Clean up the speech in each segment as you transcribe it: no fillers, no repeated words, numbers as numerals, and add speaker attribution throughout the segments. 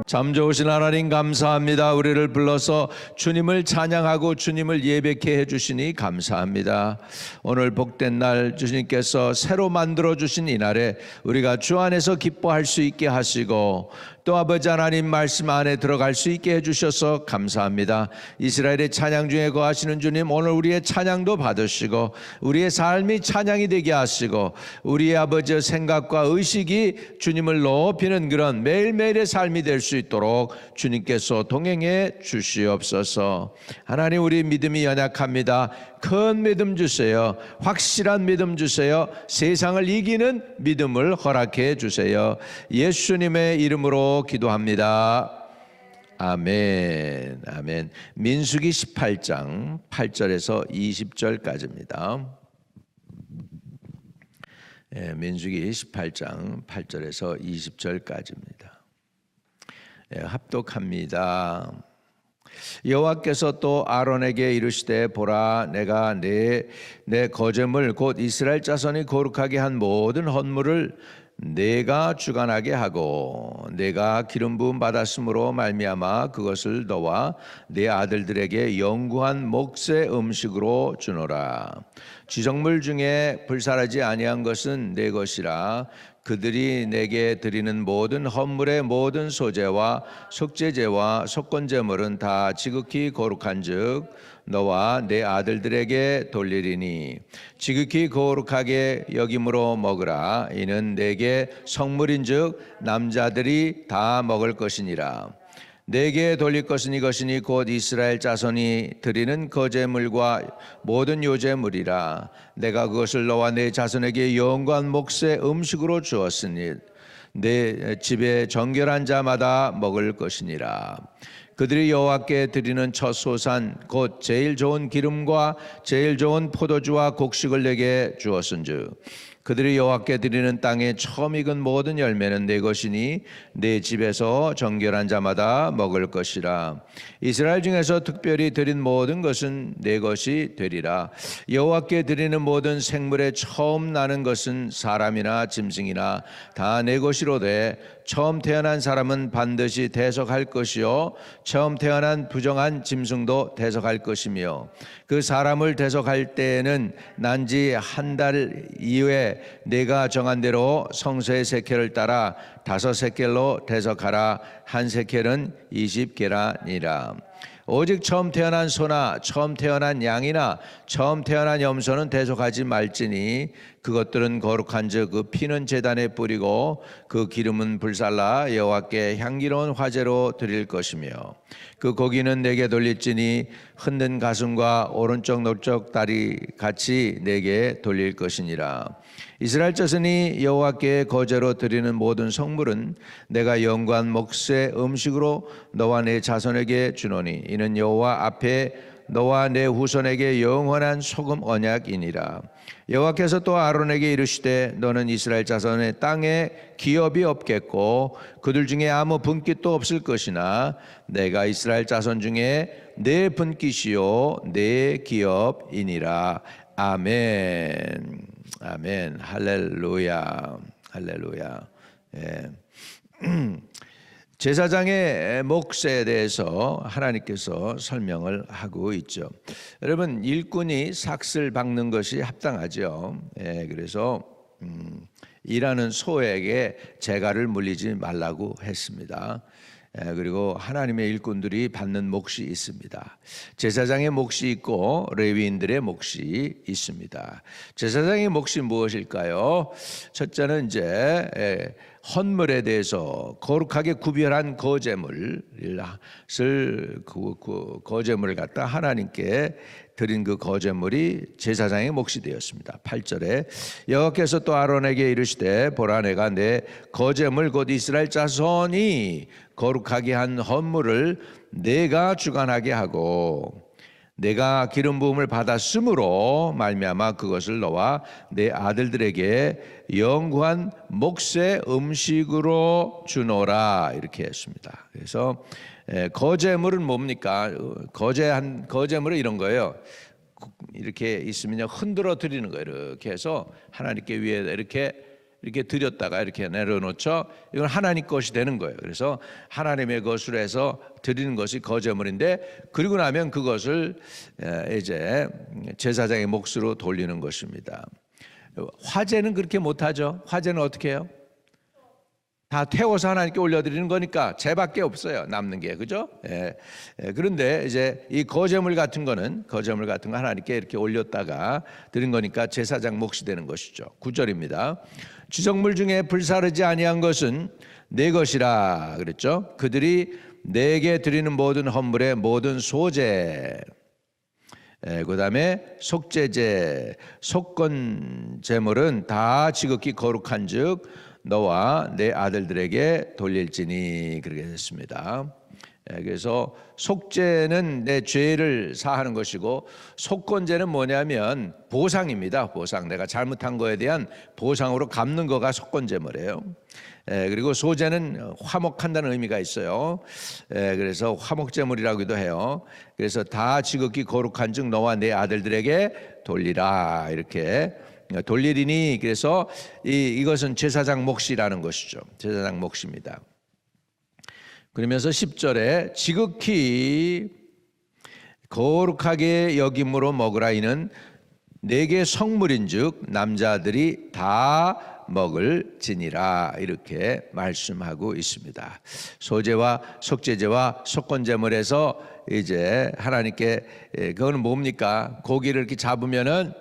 Speaker 1: 참 좋으신 하나님 감사합니다. 우리를 불러서 주님을 찬양하고 주님을 예배케 해주시니 감사합니다. 오늘 복된 날 주님께서 새로 만들어 주신 이 날에 우리가 주 안에서 기뻐할 수 있게 하시고 또 아버지 하나님 말씀 안에 들어갈 수 있게 해주셔서 감사합니다. 이스라엘의 찬양 중에 거하시는 주님, 오늘 우리의 찬양도 받으시고 우리의 삶이 찬양이 되게 하시고 우리의 아버지의 생각과 의식이 주님을 높이는 그런 매일매일의 삶이 될 수 있도록 주님께서 동행해 주시옵소서. 하나님, 우리 믿음이 연약합니다. 큰 믿음 주세요. 확실한 믿음 주세요. 세상을 이기는 믿음을 허락해 주세요. 예수님의 이름으로 기도합니다. 아멘. 아멘. 민수기 18장 8절에서 20절까지입니다. 민수기 18장 8절에서 20절까지입니다. 합독합니다. 여호와께서 또 아론에게 이르시되 보라, 내가 내 거제물 곧 이스라엘 자손이 거룩하게 한 모든 헌물을 내가 주관하게 하고 내가 기름 부음 받았으므로 말미암아 그것을 너와 네 아들들에게 영구한 몫의 음식으로 주노라. 지성물 중에 불살하지 아니한 것은 내 것이라. 그들이 내게 드리는 모든 헌물의 모든 소제와 속죄제와 속건제물은 다 지극히 거룩한즉 너와 내 아들들에게 돌리리니 지극히 거룩하게 여김으로 먹으라. 이는 내게 성물인즉 남자들이 다 먹을 것이니라. 내게 돌릴 것은 이것이니 곧 이스라엘 자손이 드리는 거제물과 모든 요제물이라. 내가 그것을 너와 내 자손에게 영구한 몫의 음식으로 주었으니 내 집에 정결한 자마다 먹을 것이니라. 그들이 여호와께 드리는 첫 소산 곧 제일 좋은 기름과 제일 좋은 포도주와 곡식을 내게 주었은즉 그들이 여호와께 드리는 땅에 처음 익은 모든 열매는 내 것이니 내 집에서 정결한 자마다 먹을 것이라. 이스라엘 중에서 특별히 드린 모든 것은 내 것이 되리라. 여호와께 드리는 모든 생물의 처음 나는 것은 사람이나 짐승이나 다 내 것이로되 처음 태어난 사람은 반드시 대속할 것이요 처음 태어난 부정한 짐승도 대속할 것이며 그 사람을 대속할 때에는 난지 한 달 이후에 내가 정한 대로 성소의 세켈을 따라 5세켈로 대속하라. 한 세켈은 20계란이라. 오직 처음 태어난 소나 처음 태어난 양이나 처음 태어난 염소는 대속하지 말지니 그것들은 거룩한즉 그 피는 제단에 뿌리고 그 기름은 불살라 여호와께 향기로운 화제로 드릴 것이며 그 고기는 내게 돌릴지니 흔든 가슴과 오른쪽 넓적 다리 같이 내게 돌릴 것이니라. 이스라엘 자손이 여호와께 거제로 드리는 모든 성물은 내가 영구한 몫의 음식으로 너와 내 자손에게 주노니 이는 여호와 앞에 너와 내 후손에게 영원한 소금 언약이니라. 여호와께서 또 아론에게 이르시되 너는 이스라엘 자손의 땅에 기업이 없겠고 그들 중에 아무 분깃도 없을 것이나 내가 이스라엘 자손 중에 내 분깃이요 내 기업이니라. 아멘. 아멘. 할렐루야. 할렐루야. 예. 제사장의 몫에 대해서 하나님께서 설명을 하고 있죠. 여러분, 일꾼이 삭슬 박는 것이 합당하죠. 예, 그래서 일하는 소에게 재갈을 물리지 말라고 했습니다. 그리고 하나님의 일꾼들이 받는 몫이 있습니다. 제사장의 몫이 있고 레위인들의 몫이 있습니다. 제사장의 몫이 무엇일까요? 첫째는 이제 헌물에 대해서 거룩하게 구별한 거제물을 거제물을 갖다 하나님께 드린 그 거제물이 제사장의 몫이 되었습니다. 8절에 여호와께서 또 아론에게 이르시되 보라, 내가 내 거제물 곧 이스라엘 자손이 거룩하게 한 헌물을 내가 주관하게 하고 내가 기름 부음을 받았으므로 말미암아 그것을 너와 내 아들들에게 영구한 몫의 음식으로 주노라. 이렇게 했습니다. 그래서 거제물은 뭡니까? 거제물은 이런 거예요. 이렇게 있으면 흔들어 드리는 거예요. 이렇게 해서 하나님께 위에 이렇게 이렇게 드렸다가 이렇게 내려놓죠. 이건 하나님 것이 되는 거예요. 그래서 하나님의 것으로 해서 드리는 것이 거제물인데, 그리고 나면 그것을 이제 제사장의 몫으로 돌리는 것입니다. 화제는 그렇게 못하죠. 화제는 어떻게 해요? 다 태워서 하나님께 올려드리는 거니까 재밖에 없어요. 남는 게, 그죠? 그런데 이제 이 거제물 같은 거 하나님께 이렇게 올렸다가 드린 거니까 제사장 몫이 되는 것이죠. 9절입니다. 주정물 중에 불사르지 아니한 것은 내 것이라 그랬죠. 그들이 내게 드리는 모든 헌물의 모든 소제, 그 다음에 속제제, 속건 제물은 다 지극히 거룩한 즉 너와 내 아들들에게 돌릴지니, 그렇게 됐습니다. 그래서 속죄는 내 죄를 사하는 것이고, 속건제는 뭐냐면 보상입니다. 보상, 내가 잘못한 거에 대한 보상으로 갚는 거가 속건제물이에요. 그리고 소제는 화목한다는 의미가 있어요. 그래서 화목제물이라고도 해요. 그래서 다 지극히 거룩한 즉 너와 내 아들들에게 돌리라, 이렇게 돌리리니, 그래서 이것은 제사장 몫이라는 것이죠. 제사장 몫입니다. 그러면서 10절에 지극히 거룩하게 여김으로 먹으라, 이는 내게 성물인즉 남자들이 다 먹을지니라, 이렇게 말씀하고 있습니다. 소제와 속제제와 속건제물에서 이제 하나님께, 그거는 뭡니까? 고기를 이렇게 잡으면은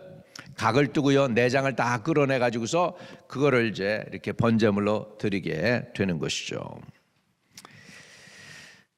Speaker 1: 각을 뜨고요, 내장을 다 끌어내 가지고서 그거를 이제 이렇게 번제물로 드리게 되는 것이죠.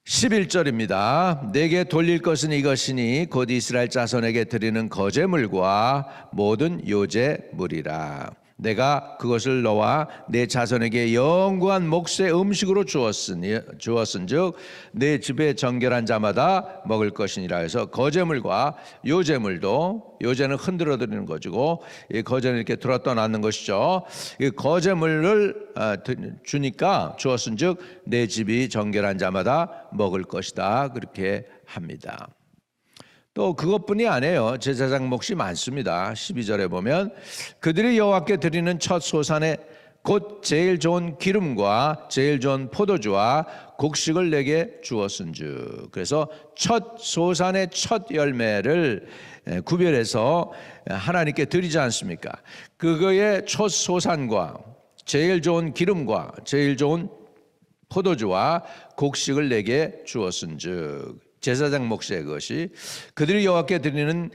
Speaker 1: 11절입니다. 내게 돌릴 것은 이것이니 곧 이스라엘 자손에게 드리는 거제물과 모든 요제물이라. 내가 그것을 너와 내 자손에게 영구한 몫의 음식으로 주었은즉 내 집에 정결한 자마다 먹을 것이니라. 해서 거제물과 요제물도, 요제는 흔들어 드리는 것이고 이 거제는 이렇게 들었다 놨는 것이죠. 이 거제물을 주니까 주었은즉 내 집이 정결한 자마다 먹을 것이다, 그렇게 합니다. 또 그것뿐이 아니에요. 제사장 몫이 많습니다. 12절에 보면 그들이 여호와께 드리는 첫 소산에 곧 제일 좋은 기름과 제일 좋은 포도주와 곡식을 내게 주었은즉. 그래서 첫 소산의 첫 열매를 구별해서 하나님께 드리지 않습니까? 그거의 첫 소산과 제일 좋은 기름과 제일 좋은 포도주와 곡식을 내게 주었은즉. 제사장 몫의 것이, 그들이 여호와께 드리는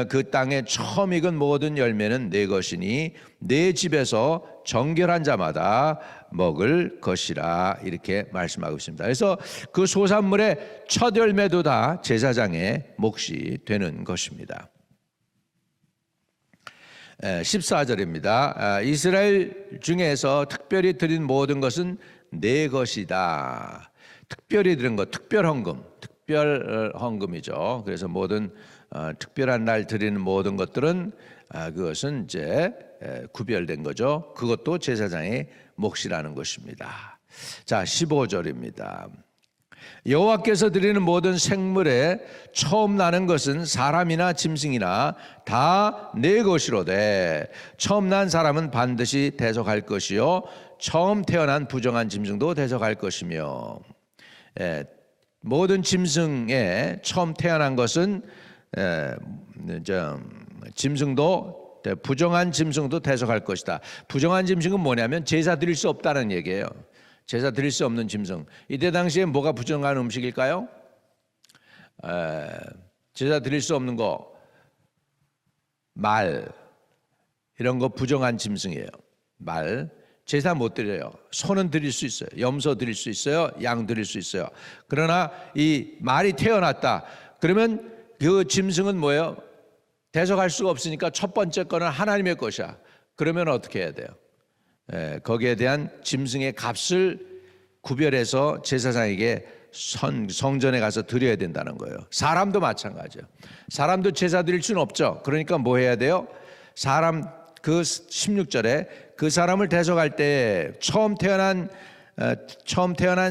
Speaker 1: 그 땅에 처음 익은 모든 열매는 내 것이니 내 집에서 정결한 자마다 먹을 것이라, 이렇게 말씀하고 있습니다. 그래서 그 소산물의 첫 열매도 다 제사장의 몫이 되는 것입니다. 14절입니다. 이스라엘 중에서 특별히 드린 모든 것은 내 것이다. 특별히 드린 것, 특별헌금, 특별헌금이죠. 그래서 모든 특별한 날 드리는 모든 것들은 그것은 이제 구별된 거죠. 그것도 제사장의 몫이라는 것입니다. 자, 15절입니다. 여호와께서 드리는 모든 생물에 처음 나는 것은 사람이나 짐승이나 다 내 것이로되 처음 난 사람은 반드시 대속할 것이요 처음 태어난 부정한 짐승도 대속할 것이며. 모든 짐승에 처음 태어난 것은 짐승도, 부정한 짐승도 대속할 것이다. 부정한 짐승은 뭐냐면 제사 드릴 수 없다는 얘기예요. 제사 드릴 수 없는 짐승. 이때 당시에 뭐가 부정한 음식일까요? 제사 드릴 수 없는 거, 말, 이런 거 부정한 짐승이에요. 말. 제사 못 드려요. 소는 드릴 수 있어요. 염소 드릴 수 있어요. 양 드릴 수 있어요. 그러나 이 말이 태어났다. 그러면 그 짐승은 뭐예요? 대속할 수가 없으니까 첫 번째 거는 하나님의 것이야. 그러면 어떻게 해야 돼요? 거기에 대한 짐승의 값을 구별해서 제사장에게 성전에 가서 드려야 된다는 거예요. 사람도 마찬가지예요. 사람도 제사 드릴 수는 없죠. 그러니까 뭐 해야 돼요? 사람, 그 16절에 그 사람을 대속할 때 처음 태어난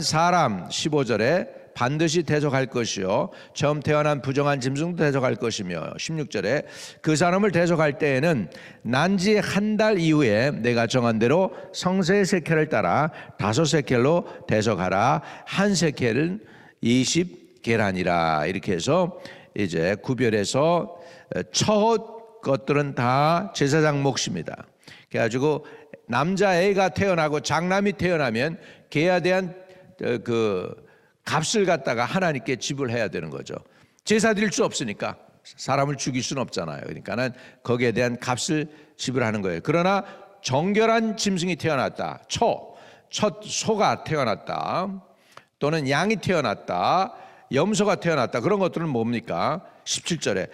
Speaker 1: 사람, 15절에 반드시 대속할 것이요 처음 태어난 부정한 짐승도 대속할 것이며 16절에 그 사람을 대속할 때에는 난지 한 달 이후에 내가 정한 대로 성세의 세켈을 따라 5세켈로 대속하라. 한 세켈은 20계란이라. 이렇게 해서 이제 구별해서 첫 것들은 다 제사장 몫입니다. 그래가지고 남자애가 태어나고 장남이 태어나면 걔에 대한 그 값을 갖다가 하나님께 지불해야 되는 거죠. 제사 드릴 수 없으니까 사람을 죽일 수는 없잖아요. 그러니까는 거기에 대한 값을 지불하는 거예요. 그러나 정결한 짐승이 태어났다, 첫 소가 태어났다, 또는 양이 태어났다, 염소가 태어났다, 그런 것들은 뭡니까? 17절에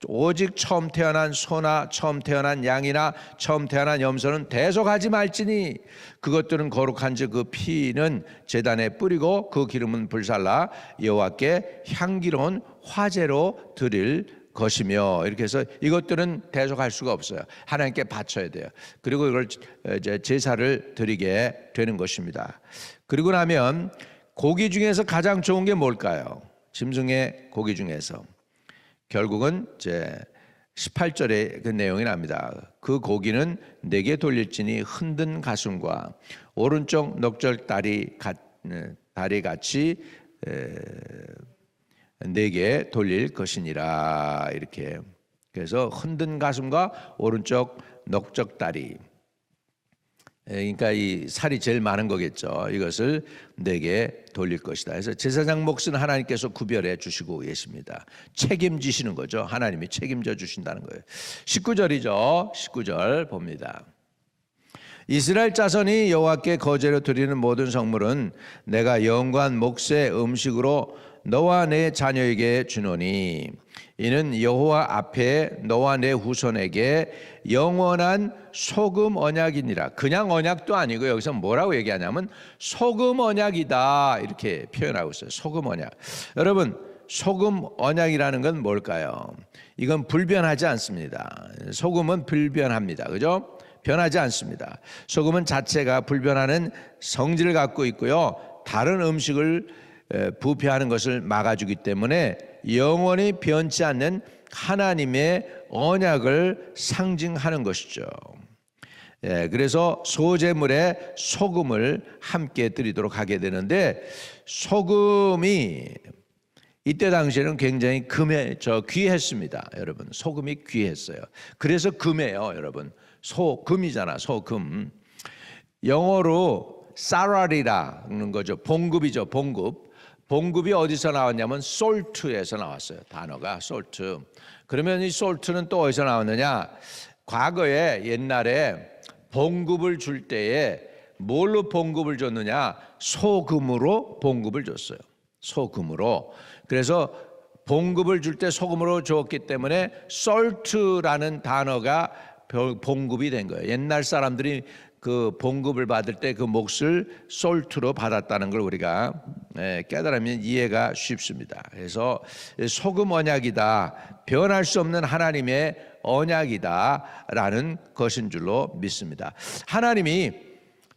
Speaker 1: 오직 처음 태어난 소나 처음 태어난 양이나 처음 태어난 염소는 대속하지 말지니 그것들은 거룩한즉 그 피는 제단에 뿌리고 그 기름은 불살라 여호와께 향기로운 화제로 드릴 것이며, 이렇게 해서 이것들은 대속할 수가 없어요. 하나님께 바쳐야 돼요. 그리고 이걸 이제 제사를 드리게 되는 것입니다. 그리고 나면 고기 중에서 가장 좋은 게 뭘까요? 짐승의 고기 중에서 결국은 이제 18절에 그 내용이 납니다. 그 고기는 내게 돌릴지니 흔든 가슴과 오른쪽 넉절 다리 같이 내게 돌릴 것이니라. 이렇게 그래서 흔든 가슴과 오른쪽 넉적 다리, 그러니까 이 살이 제일 많은 거겠죠. 이것을 내게 돌릴 것이다. 그래서 제사장 몫은 하나님께서 구별해 주시고 계십니다. 책임지시는 거죠. 하나님이 책임져 주신다는 거예요. 19절이죠. 19절 봅니다. 이스라엘 자손이 여호와께 거제로 드리는 모든 성물은 내가 영관 몫의 음식으로 너와 내 자녀에게 주노니 이는 여호와 앞에 너와 내 후손에게 영원한 소금 언약이니라. 그냥 언약도 아니고 여기서 뭐라고 얘기하냐면 소금 언약이다, 이렇게 표현하고 있어요. 소금 언약. 여러분, 소금 언약이라는 건 뭘까요? 이건 불변하지 않습니다. 소금은 불변합니다. 그죠? 변하지 않습니다. 소금은 자체가 불변하는 성질을 갖고 있고요, 다른 음식을 부패하는 것을 막아주기 때문에 영원히 변치 않는 하나님의 언약을 상징하는 것이죠. 그래서 소제물에 소금을 함께 드리도록 하게 되는데, 소금이 이때 당시에는 굉장히 귀했습니다. 여러분, 소금이 귀했어요. 그래서 금이에요. 여러분, 소금이잖아. 소금. 영어로 쌀알이라는 거죠. 봉급이죠. 봉급이 어디서 나왔냐면 솔트에서 나왔어요. 단어가 솔트. 그러면 이 솔트는 또 어디서 나왔느냐? 과거에 옛날에 봉급을 줄 때에 뭘로 봉급을 줬느냐? 소금으로 봉급을 줬어요. 소금으로. 그래서 봉급을 줄 때 소금으로 줬기 때문에 솔트라는 단어가 봉급이 된 거예요. 옛날 사람들이 그 봉급을 받을 때 그 몫을 솔트로 받았다는 걸 우리가 깨달으면 이해가 쉽습니다. 그래서 소금 언약이다, 변할 수 없는 하나님의 언약이다라는 것인 줄로 믿습니다. 하나님이,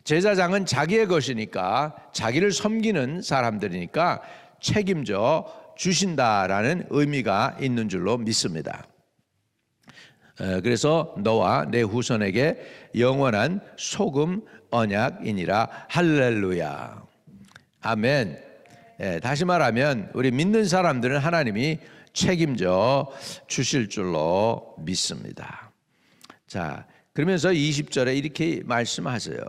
Speaker 1: 제사장은 자기의 것이니까, 자기를 섬기는 사람들이니까 책임져 주신다라는 의미가 있는 줄로 믿습니다. 그래서 너와 내 후손에게 영원한 소금 언약이니라. 할렐루야. 아멘. 다시 말하면 우리 믿는 사람들은 하나님이 책임져 주실 줄로 믿습니다. 자, 그러면서 20절에 이렇게 말씀하세요.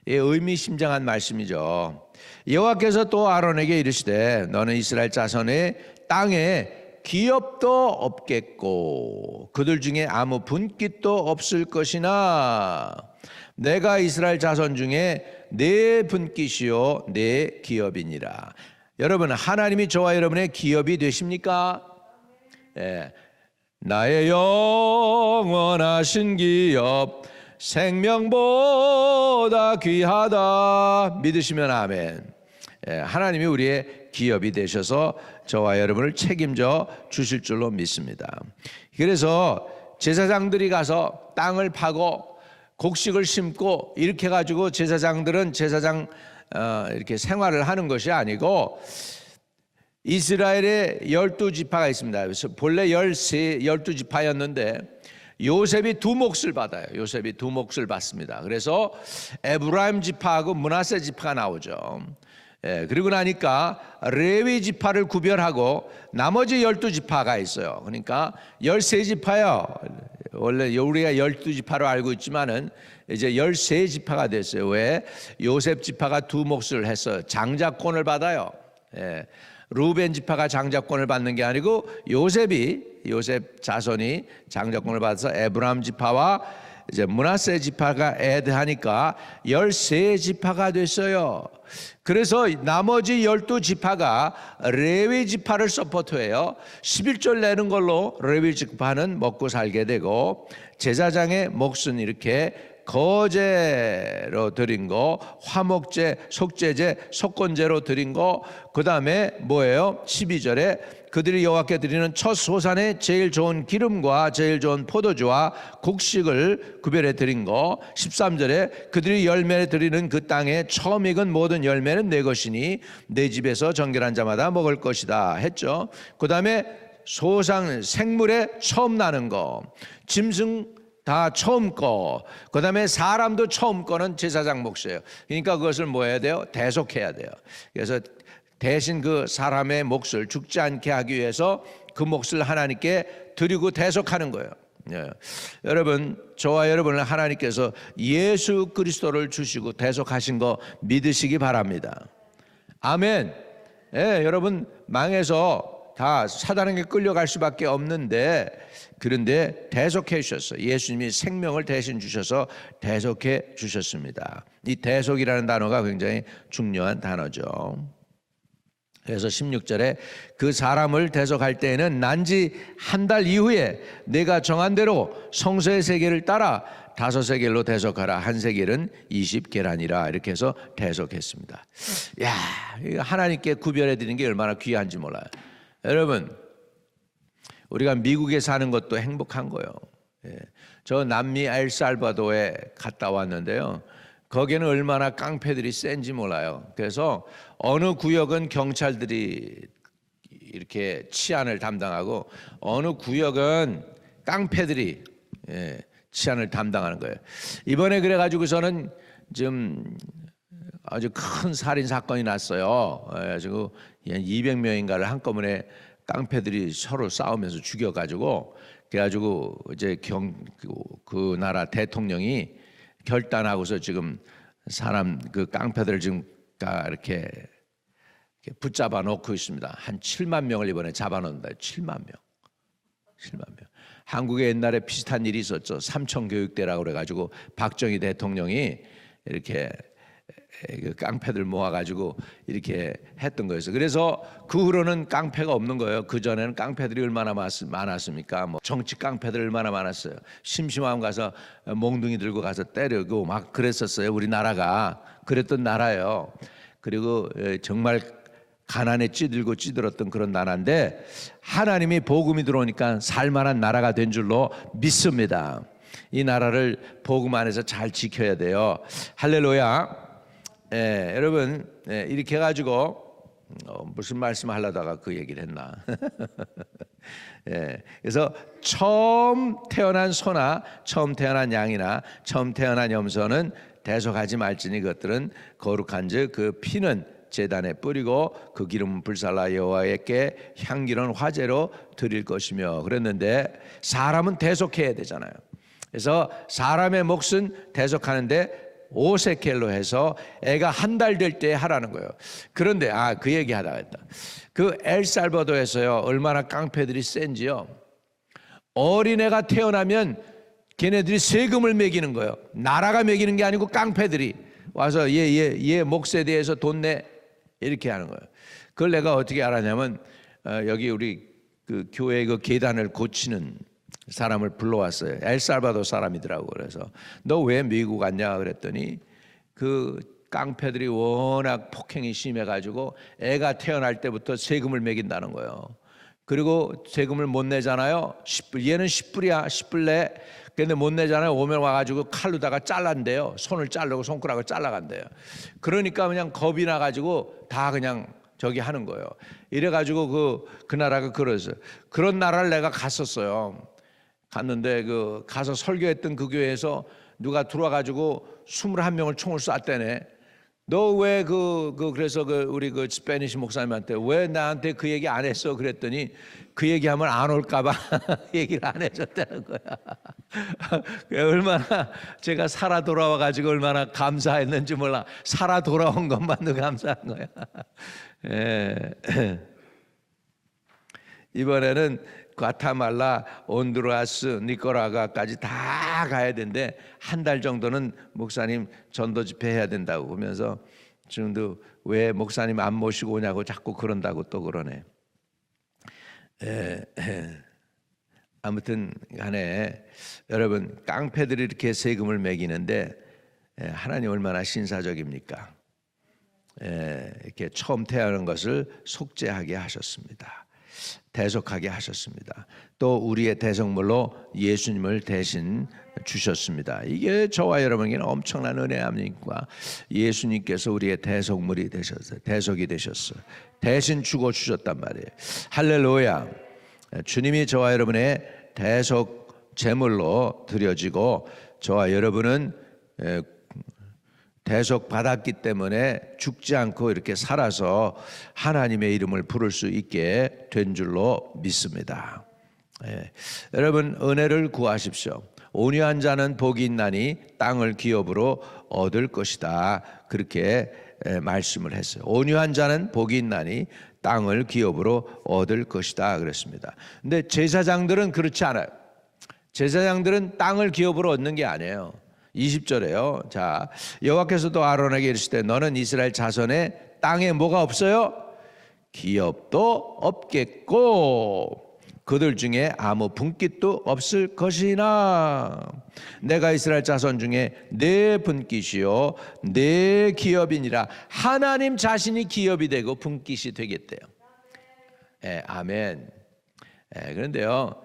Speaker 1: 의미심장한 말씀이죠. 여호와께서 또 아론에게 이르시되 너는 이스라엘 자손의 땅에 기업도 없겠고 그들 중에 아무 분깃도 없을 것이나 내가 이스라엘 자손 중에 내 분깃이요 내 기업이니라. 여러분, 하나님이 저와 여러분의 기업이 되십니까? 나의 영원하신 기업 생명보다 귀하다. 믿으시면 아멘. 하나님이 우리의 기업이 되셔서 저와 여러분을 책임져 주실 줄로 믿습니다. 그래서 제사장들이 가서 땅을 파고 곡식을 심고 이렇게 가지고 제사장들은 제사장 이렇게 생활을 하는 것이 아니고, 이스라엘에 12지파가 있습니다. 그래서 본래 12지파였는데 요셉이 두 몫을 받아요. 요셉이 두 몫을 받습니다. 그래서 에브라임 지파하고 므낫세 지파가 나오죠. 그리고 나니까 레위 지파를 구별하고 나머지 12지파가 있어요. 그러니까 13지파요. 원래 우리가 12지파로 알고 있지만은 이제 13지파가 됐어요. 왜? 요셉 지파가 두 몫을 해서 장자권을 받아요. 루벤 지파가 장자권을 받는 게 아니고 요셉 자손이 장자권을 받아서 에브라임 지파와 이제 므낫세 지파가 애드하니까 13지파가 됐어요. 그래서 나머지 12지파가 레위 지파를 서포트해요. 11절 내는 걸로 레위 지파는 먹고 살게 되고 제사장의 몫은 이렇게 거제로 드린 거, 화목제, 속죄제, 속건제로 드린 거, 그 다음에 뭐예요? 12절에 그들이 여호와께 드리는 첫 소산에 제일 좋은 기름과 제일 좋은 포도주와 곡식을 구별해 드린 거, 13절에 그들이 열매 드리는 그 땅에 처음 익은 모든 열매는 내 것이니 내 집에서 정결한 자마다 먹을 것이다 했죠. 그 다음에 소상 생물에 처음 나는 거, 짐승 다 처음 거, 그 다음에 사람도 처음 거는 제사장 몫이에요. 그러니까 그것을 뭐 해야 돼요? 대속해야 돼요. 그래서 대신 그 사람의 몫을 죽지 않게 하기 위해서 그 몫을 하나님께 드리고 대속하는 거예요. 여러분, 저와 여러분을 하나님께서 예수 그리스도를 주시고 대속하신 거 믿으시기 바랍니다. 아멘. 여러분 망해서 다 사단에게 끌려갈 수밖에 없는데, 그런데 대속해 주셨어요. 예수님이 생명을 대신 주셔서 대속해 주셨습니다. 이 대속이라는 단어가 굉장히 중요한 단어죠. 그래서 16절에 그 사람을 대속할 때에는 난지 한 달 이후에 내가 정한 대로 성소의 세겔을 따라 5세겔로 대속하라. 한 세겔은 20계란이라. 이렇게 해서 대속했습니다. 야, 하나님께 구별해 드리는 게 얼마나 귀한지 몰라요. 여러분, 우리가 미국에 사는 것도 행복한 거예요. 저 남미 엘살바도에 갔다 왔는데요. 거기는 얼마나 깡패들이 센지 몰라요. 그래서 어느 구역은 경찰들이 이렇게 치안을 담당하고 어느 구역은 깡패들이 치안을 담당하는 거예요. 이번에 그래가지고서는 좀 아주 큰 살인 사건이 났어요. 그래가지고 200명인가를 한꺼번에 깡패들이 서로 싸우면서 죽여가지고, 그래가지고 이제 그 나라 대통령이 결단하고서 지금 사람 그 깡패들을 지금 이렇게 붙잡아 놓고 있습니다. 한 7만 명을 이번에 잡아놓는다. 7만 명. 한국에 옛날에 비슷한 일이 있었죠. 삼청교육대라고 그래가지고 박정희 대통령이 이렇게 그 깡패들 모아가지고 이렇게 했던 거였어요. 그래서 그 후로는 깡패가 없는 거예요. 그 전에는 깡패들이 얼마나 많았습니까? 뭐 정치 깡패들 얼마나 많았어요. 심심하면 가서 몽둥이 들고 가서 때리고 막 그랬었어요. 우리나라가 그랬던 나라예요. 그리고 정말 가난에 찌들었던 그런 나라인데 하나님이 복음이 들어오니까 살만한 나라가 된 줄로 믿습니다. 이 나라를 복음 안에서 잘 지켜야 돼요. 할렐루야. 여러분, 이렇게 해가지고 무슨 말씀 하려다가 그 얘기를 했나? 그래서 처음 태어난 소나 처음 태어난 양이나 처음 태어난 염소는 대속하지 말지니 그것들은 거룩한즉 그 피는 제단에 뿌리고 그 기름은 불살라 여호와께 향기로운 화제로 드릴 것이며 그랬는데, 사람은 대속해야 되잖아요. 그래서 사람의 몫은 대속하는데 5세켈로 해서 애가 한 달 될 때 하라는 거예요. 그런데 그 얘기 하다가 했다. 그 엘살바도에서요, 얼마나 깡패들이 센지요. 어린애가 태어나면 걔네들이 세금을 매기는 거예요. 나라가 매기는 게 아니고 깡패들이 와서 얘 몫에 대해서 돈 내, 이렇게 하는 거예요. 그걸 내가 어떻게 알았냐면 여기 우리 그 교회 그 계단을 고치는 사람을 불러왔어요. 엘살바도 사람이더라고. 그래서 너 왜 미국 왔냐 그랬더니 그 깡패들이 워낙 폭행이 심해가지고 애가 태어날 때부터 세금을 매긴다는 거예요. 그리고 세금을 못 내잖아요. 10불, 얘는 10불이야. 10불 내. 근데 못 내잖아요. 오면 와가지고 칼로다가 잘란대요. 손을 자르고 손가락을 잘라간대요. 그러니까 그냥 겁이 나가지고 다 그냥 저기 하는 거예요. 이래가지고 그 나라가 그러죠. 그런 나라를 내가 갔었어요. 갔는데 가서 설교했던 그 교회에서 누가 들어와가지고 21명을 총을 쐈대네. 너 왜 그래서 우리 스페니시 목사님한테 왜 나한테 그 얘기 안 했어? 그랬더니 그 얘기하면 안 올까봐 얘기를 안 해줬다는 거야. 얼마나 제가 살아 돌아와가지고 얼마나 감사했는지 몰라. 살아 돌아온 것만도 감사한 거야. 예. 이번에는 과타말라, 온두라스, 니카라과까지 다 가야 되는데 한 달 정도는 목사님 전도 집회 해야 된다고 보면서 지금도 왜 목사님 안 모시고 오냐고 자꾸 그런다고 또 그러네. 아무튼 간에 여러분, 깡패들이 이렇게 세금을 매기는데 하나님 얼마나 신사적입니까? 이렇게 처음 태어난 것을 속죄하게 하셨습니다. 대속하게 하셨습니다. 또 우리의 대속물로 예수님을 대신 주셨습니다. 이게 저와 여러분에게는 엄청난 은혜 아닙니까? 예수님께서 우리의 대속물이 되셨어요. 대속이 되셨어요. 대신 죽어 주셨단 말이에요. 할렐루야. 주님이 저와 여러분의 대속 제물로 드려지고 저와 여러분은 대속 받았기 때문에 죽지 않고 이렇게 살아서 하나님의 이름을 부를 수 있게 된 줄로 믿습니다. 여러분, 은혜를 구하십시오. 온유한 자는 복이 있나니 땅을 기업으로 얻을 것이다. 그렇게 말씀을 했어요. 온유한 자는 복이 있나니 땅을 기업으로 얻을 것이다 그랬습니다. 근데 제사장들은 그렇지 않아요. 제사장들은 땅을 기업으로 얻는 게 아니에요. 20절에요. 자, 여호와께서도 아론에게 이르시되 너는 이스라엘 자손의 땅에 뭐가 없어요? 기업도 없겠고 그들 중에 아무 분깃도 없을 것이나 내가 이스라엘 자손 중에 내 분깃이요 내 기업이니라. 하나님 자신이 기업이 되고 분깃이 되겠대요. 아멘. 그런데요,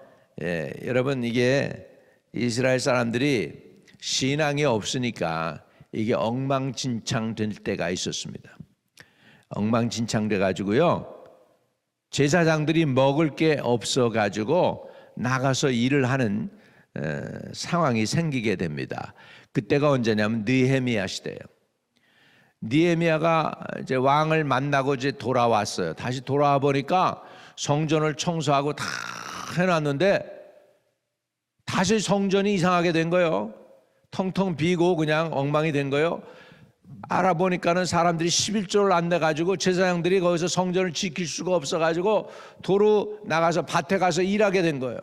Speaker 1: 여러분, 이게 이스라엘 사람들이 신앙이 없으니까 이게 엉망진창 될 때가 있었습니다. 엉망진창 돼 가지고요, 제사장들이 먹을 게 없어 가지고 나가서 일을 하는 상황이 생기게 됩니다. 그때가 언제냐면 느헤미야 시대예요. 느헤미야가 이제 왕을 만나고 이제 돌아왔어요. 다시 돌아와 보니까 성전을 청소하고 다 해놨는데 다시 성전이 이상하게 된 거예요. 텅텅 비고 그냥 엉망이 된 거예요. 알아보니까는 사람들이 11조를 안 내가지고 제사장들이 거기서 성전을 지킬 수가 없어가지고 도로 나가서 밭에 가서 일하게 된 거예요.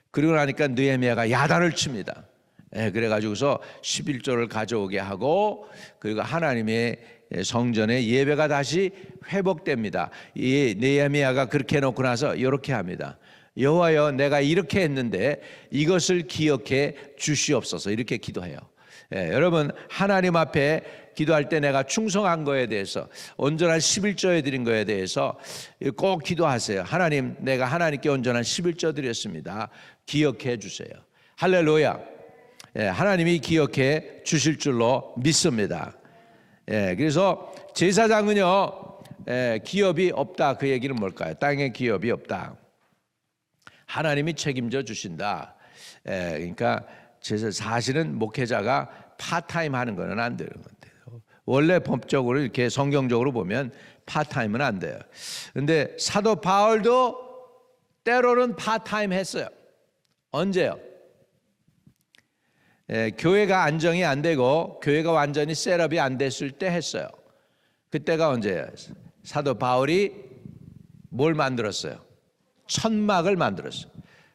Speaker 1: 그리고 나니까 느헤미야가 야단을 칩니다. 그래가지고서 11조를 가져오게 하고 그리고 하나님의 성전의 예배가 다시 회복됩니다. 이 느헤미야가 그렇게 해놓고 나서 이렇게 합니다. 여호와여, 내가 이렇게 했는데 이것을 기억해 주시옵소서. 이렇게 기도해요. 여러분, 하나님 앞에 기도할 때 내가 충성한 거에 대해서, 온전한 11조에 드린 거에 대해서 꼭 기도하세요. 하나님, 내가 하나님께 온전한 11조 드렸습니다. 기억해 주세요. 할렐루야. 하나님이 기억해 주실 줄로 믿습니다. 그래서 제사장은요, 기업이 없다. 그 얘기는 뭘까요? 땅에 기업이 없다. 하나님이 책임져 주신다. 그러니까 사실은 목회자가 파타임 하는 거는 안 되는 건데요. 원래 법적으로 이렇게 성경적으로 보면 파타임은 안 돼요. 근데 사도 바울도 때로는 파타임 했어요. 언제요? 교회가 안정이 안 되고 교회가 완전히 셋업이 안 됐을 때 했어요. 그때가 언제예요? 사도 바울이 뭘 만들었어요? 천막을 만들었어요.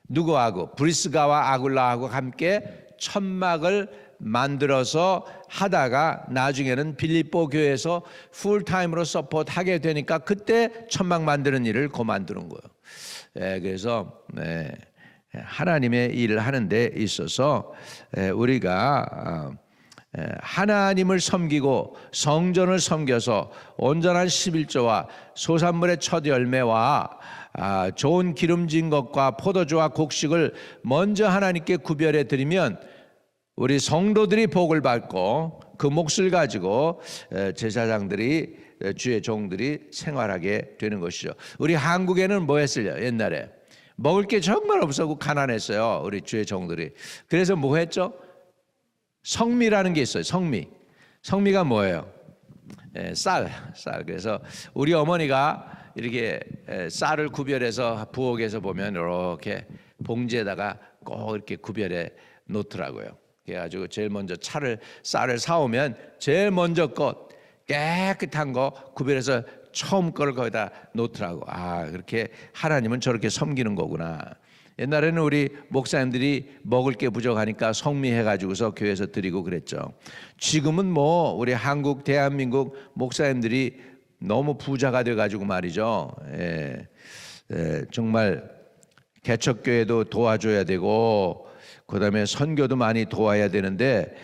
Speaker 1: 누구하고? 브리스가와 아굴라하고 함께 천막을 만들어서 하다가 나중에는 빌립보 교회에서 풀타임으로 서포트하게 되니까 그때 천막 만드는 일을 그만두는 거예요. 그래서 하나님의 일을 하는 데 있어서 우리가 하나님을 섬기고 성전을 섬겨서 온전한 11조와 소산물의 첫 열매와 좋은 기름진 것과 포도주와 곡식을 먼저 하나님께 구별해 드리면 우리 성도들이 복을 받고 그 몫을 가지고 제사장들이 주의 종들이 생활하게 되는 것이죠. 우리 한국에는 뭐 했을요? 옛날에 먹을 게 정말 없었고 가난했어요. 우리 주의 종들이. 그래서 뭐 했죠? 성미라는 게 있어요. 성미가 뭐예요? 쌀. 그래서 우리 어머니가 이렇게 쌀을 구별해서 부엌에서 보면 이렇게 봉지에다가 꼭 이렇게 구별해 놓더라고요. 그래가지고 제일 먼저 쌀을 사오면 제일 먼저 것 깨끗한 거 구별해서 처음 거를 거기다 놓더라고. 아, 그렇게 하나님은 저렇게 섬기는 거구나. 옛날에는 우리 목사님들이 먹을 게 부족하니까 성미해가지고서 교회에서 드리고 그랬죠. 지금은 뭐 우리 한국 대한민국 목사님들이 너무 부자가 돼가지고 말이죠. 정말 개척교회도 도와줘야 되고 그다음에 선교도 많이 도와야 되는데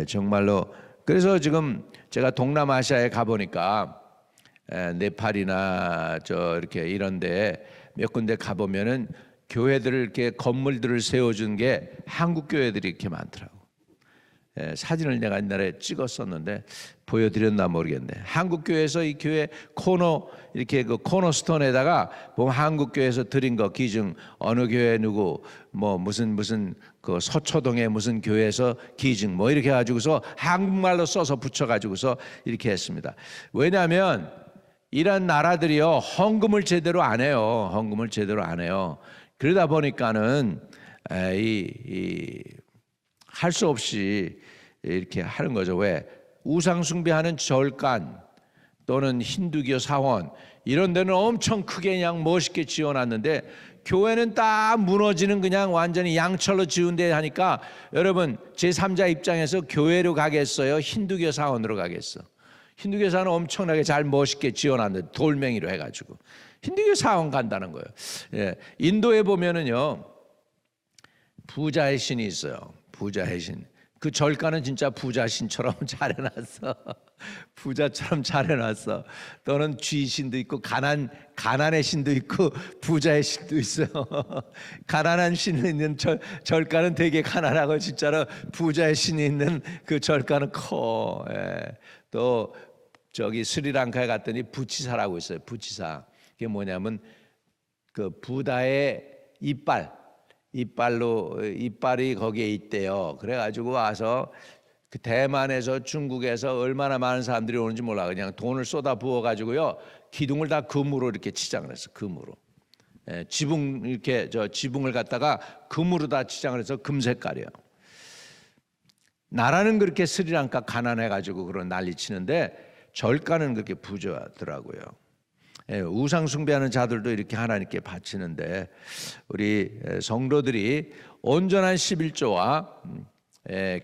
Speaker 1: 정말로 그래서 지금 제가 동남아시아에 가보니까 네팔이나 이렇게 이런데 몇 군데 가보면은 교회들을 이렇게 건물들을 세워준 게 한국 교회들이 이렇게 많더라고. 사진을 내가 옛날에 찍었었는데 보여드렸나 모르겠네. 한국 교회에서 이 교회 이렇게 그 코너스톤에다가 보면 한국 교회에서 드린 거 기증 어느 교회 누구 뭐 무슨 그 서초동에 무슨 교회에서 기증 뭐 이렇게 해가지고서 한국말로 써서 붙여가지고서 이렇게 했습니다. 왜냐하면 이런 나라들이요 헌금을 제대로 안 해요. 그러다 보니까는 할 수 없이 이렇게 하는 거죠. 왜? 우상 숭배하는 절간 또는 힌두교 사원 이런 데는 엄청 크게 그냥 멋있게 지어놨는데 교회는 딱 무너지는 그냥 완전히 양철로 지은 데 하니까 여러분 제3자 입장에서 교회로 가겠어요? 힌두교 사원으로 가겠어? 힌두교 사원은 엄청나게 잘 멋있게 지어놨는데 돌멩이로 해가지고 힌두교 사원 간다는 거예요. 인도에 보면은요 부자의 신이 있어요. 부자의 신. 그 절간은 진짜 부자 신처럼 잘해놨어. 부자처럼 잘해놨어. 또는 쥐신도 있고 가난의 신도 있고 부자의 신도 있어요. 가난한 신이 있는 절간은 되게 가난하고 진짜로 부자의 신이 있는 그 절간은 커. 또 저기 스리랑카에 갔더니 부치사라고 있어요. 부치사. 그게 뭐냐면 그 부다의 이빨이 거기에 있대요. 그래가지고 와서 그 대만에서 중국에서 얼마나 많은 사람들이 오는지 몰라. 그냥 돈을 쏟아 부어가지고요 기둥을 다 금으로 이렇게 치장을 했어. 금으로. 지붕을 갖다가 금으로 다 치장을 해서 금색깔이요. 나라는 그렇게 스리랑카 가난해가지고 그런 난리 치는데 절간은 그렇게 부자더라고요. 우상 숭배하는 자들도 이렇게 하나님께 바치는데 우리 성도들이 온전한 11조와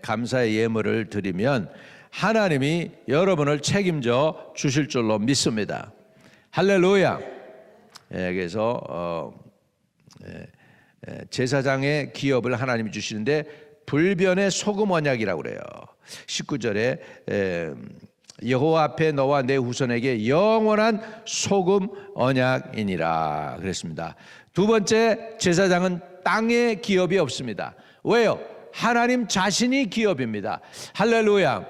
Speaker 1: 감사의 예물을 드리면 하나님이 여러분을 책임져 주실 줄로 믿습니다. 할렐루야. 그래서 제사장의 기업을 하나님이 주시는데 불변의 소금 언약이라고 그래요. 19절에 여호와 앞에 너와 내 후손에게 영원한 소금 언약이니라 그랬습니다. 두 번째, 제사장은 땅의 기업이 없습니다. 왜요? 하나님 자신이 기업입니다. 할렐루야.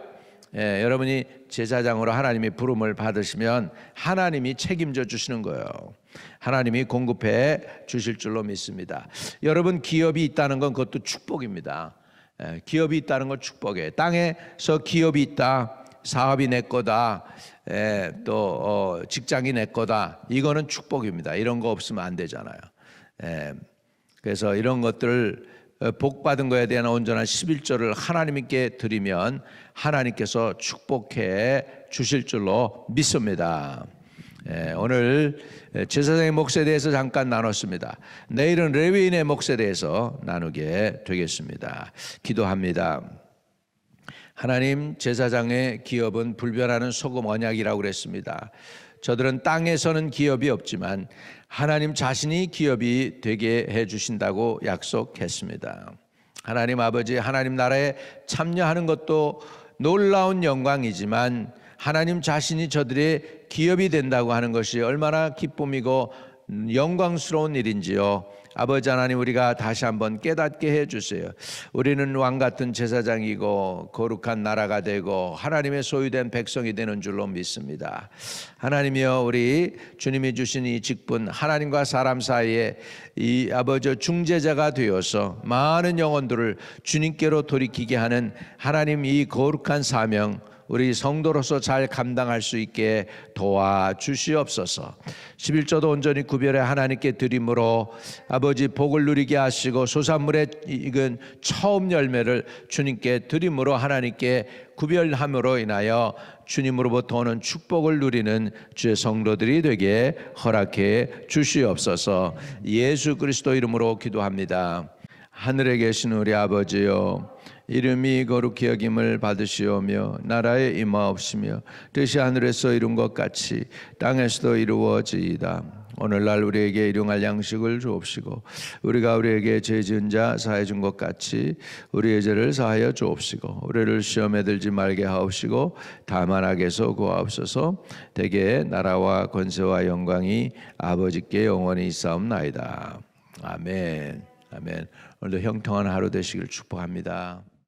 Speaker 1: 여러분이 제사장으로 하나님의 부름을 받으시면 하나님이 책임져 주시는 거예요. 하나님이 공급해 주실 줄로 믿습니다. 여러분 기업이 있다는 건 그것도 축복입니다. 기업이 있다는 건 축복이에요. 땅에서 기업이 있다. 사업이 내 거다. 또 직장이 내 거다. 이거는 축복입니다. 이런 거 없으면 안 되잖아요. 그래서 이런 것들을 복 받은 거에 대한 온전한 11조를 하나님께 드리면 하나님께서 축복해 주실 줄로 믿습니다. 오늘 제사장의 몫에 대해서 잠깐 나눴습니다. 내일은 레위인의 몫에 대해서 나누게 되겠습니다. 기도합니다. 하나님, 제사장의 기업은 불변하는 소금 언약이라고 그랬습니다. 저들은 땅에서는 기업이 없지만 하나님 자신이 기업이 되게 해주신다고 약속했습니다. 하나님 아버지, 하나님 나라에 참여하는 것도 놀라운 영광이지만 하나님 자신이 저들의 기업이 된다고 하는 것이 얼마나 기쁨이고 영광스러운 일인지요. 아버지 하나님, 우리가 다시 한번 깨닫게 해주세요. 우리는 왕 같은 제사장이고 거룩한 나라가 되고 하나님의 소유된 백성이 되는 줄로 믿습니다. 하나님이여, 우리 주님이 주신 이 직분, 하나님과 사람 사이에 이 아버지 중재자가 되어서 많은 영혼들을 주님께로 돌이키게 하는 하나님 이 거룩한 사명, 우리 성도로서 잘 감당할 수 있게 도와주시옵소서. 11조도 온전히 구별해 하나님께 드림으로 아버지 복을 누리게 하시고 소산물의 익은 처음 열매를 주님께 드림으로 하나님께 구별함으로 인하여 주님으로부터 오는 축복을 누리는 주의 성도들이 되게 허락해 주시옵소서. 예수 그리스도 이름으로 기도합니다. 하늘에 계신 우리 아버지여, 이름이 거룩히 여김을 받으시오며 나라에 임하옵시며 뜻이 하늘에서 이룬 것 같이 땅에서도 이루어지이다. 오늘날 우리에게 일용할 양식을 주옵시고 우리가 우리에게 죄 지은 자 사해 준 것 같이 우리의 죄를 사하여 주옵시고 우리를 시험에 들지 말게 하옵시고 다만 악에서 구하옵소서. 대개 나라와 권세와 영광이 아버지께 영원히 있사옵나이다. 아멘. 아멘. 오늘도 형통한 하루 되시길 축복합니다.